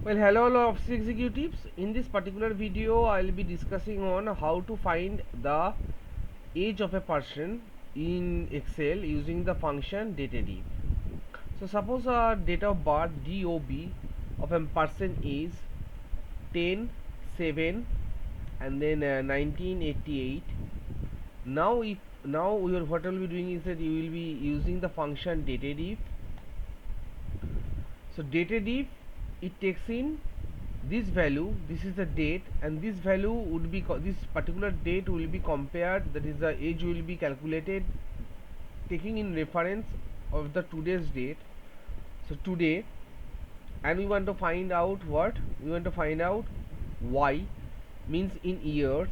Well, hello all office executives. In this particular video, I'll be discussing on how to find the age of a person in Excel using the function DataDiff. So suppose a date of birth DOB of a person is 10/7 and then 1988. Now what I will be doing is that you will be using the function DataDiff. So DataDiff, it takes in this value, this is the date, and this value would be this particular date will be compared, that is the age will be calculated taking in reference of the today's date. So today, and we want to find out what we want to find out y means in years.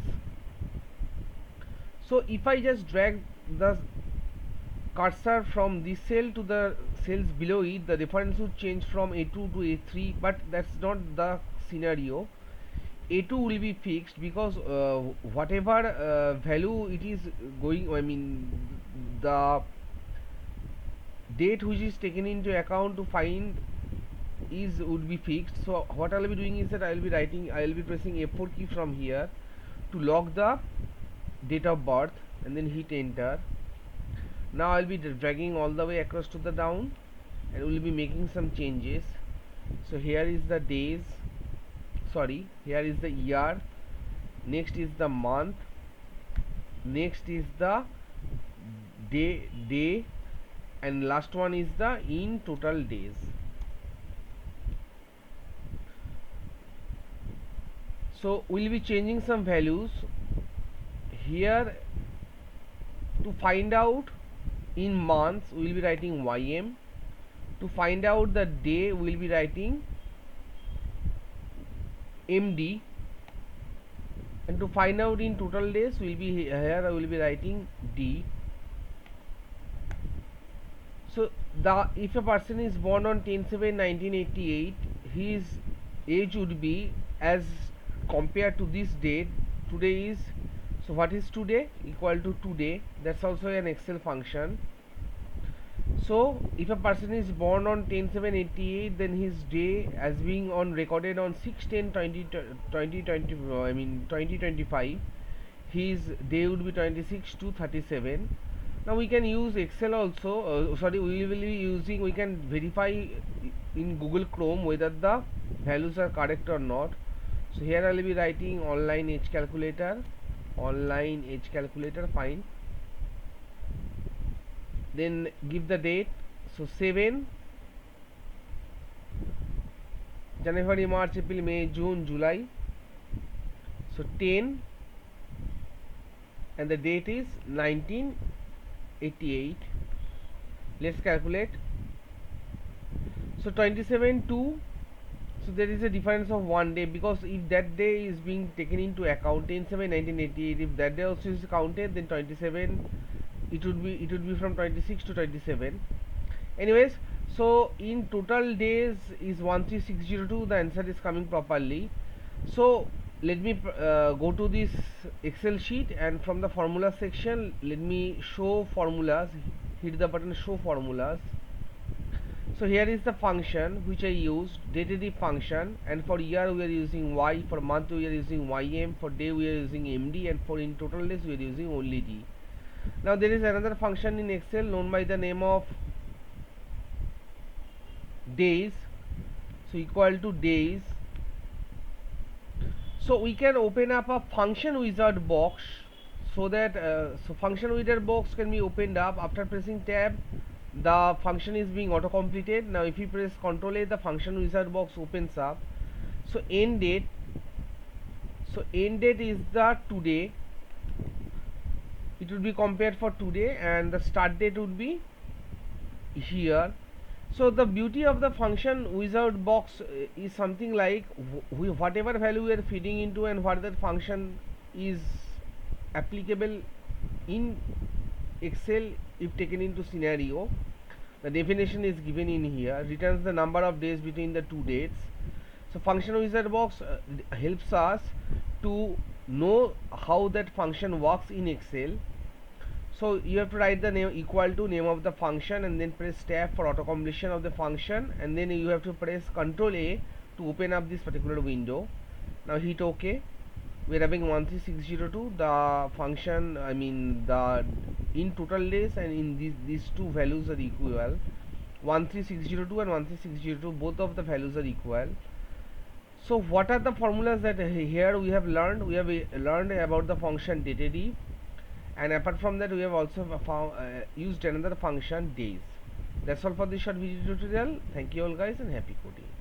So if I just drag the cursor from this cell to the cells below it, the reference would change from A2 to A3, but that's not the scenario. A2 will be fixed because whatever value it is going, I mean the date which is taken into account to find is would be fixed. So what I will be doing is that I will be pressing F4 key from here to lock the date of birth and then hit enter. Now I'll be dragging all the way across to the down and we'll be making some changes. So here is the days, sorry, here is the year, next is the month, next is the day, and last one is the in total days. So we'll be changing some values here. To find out in months, we will be writing ym. To find out the day, we will be writing md, and to find out in total days, we will be here I will be writing d. So if a person is born on 10/7/1988, his age would be, as compared to this date, today is, so what is today? Equal to today. That's also an Excel function. So if a person is born on 10/7/88, then his day as being on recorded on 6/10/2025, his day would be 26 to 37. Now we can use Excel also. We can verify in Google Chrome whether the values are correct or not. So here I will be writing online age calculator, fine. Then give the date. So 7 January, March, April, May, June, July. So 10, and the date is 1988. Let's calculate. So 27 to, so there is a difference of 1 day, because if that day is being taken into account, 10/7/1988, if that day also is counted, then 27, it would be from 26 to 27. Anyways, so in total days is 13602. The answer is coming properly. So let me go to this Excel sheet, and from the formula section, let me show formulas. Hit the button show formulas. So here is the function which I used, DataDiff function, and for year we are using y, for month we are using ym, for day we are using md, and for in total days we are using only d. Now there is another function in Excel known by the name of days. So equal to days. So we can open up a function wizard box, so that so function wizard box can be opened up after pressing tab. The function is being auto completed. Now if you press Ctrl A, the function wizard box opens up. So end date, is the today. It would be compared for today, and the start date would be here. So the beauty of the function wizard box is something like whatever value we are feeding into and what that function is applicable in Excel if taken into scenario. The definition is given in here. Returns the number of days between the two dates. So function wizard box helps us to know how that function works in Excel. So you have to write the name equal to name of the function, and then press tab for auto completion of the function, and then you have to press Ctrl A to open up this particular window. Now hit OK. We're having 13602. The function, I mean the in total days and in these two values are equal. 13602 and 13602, both of the values are equal. So what are the formulas that here we have learned? We have learned about the function dated, and apart from that we have also used another function days. That's all for this short video tutorial. Thank you all guys and happy coding.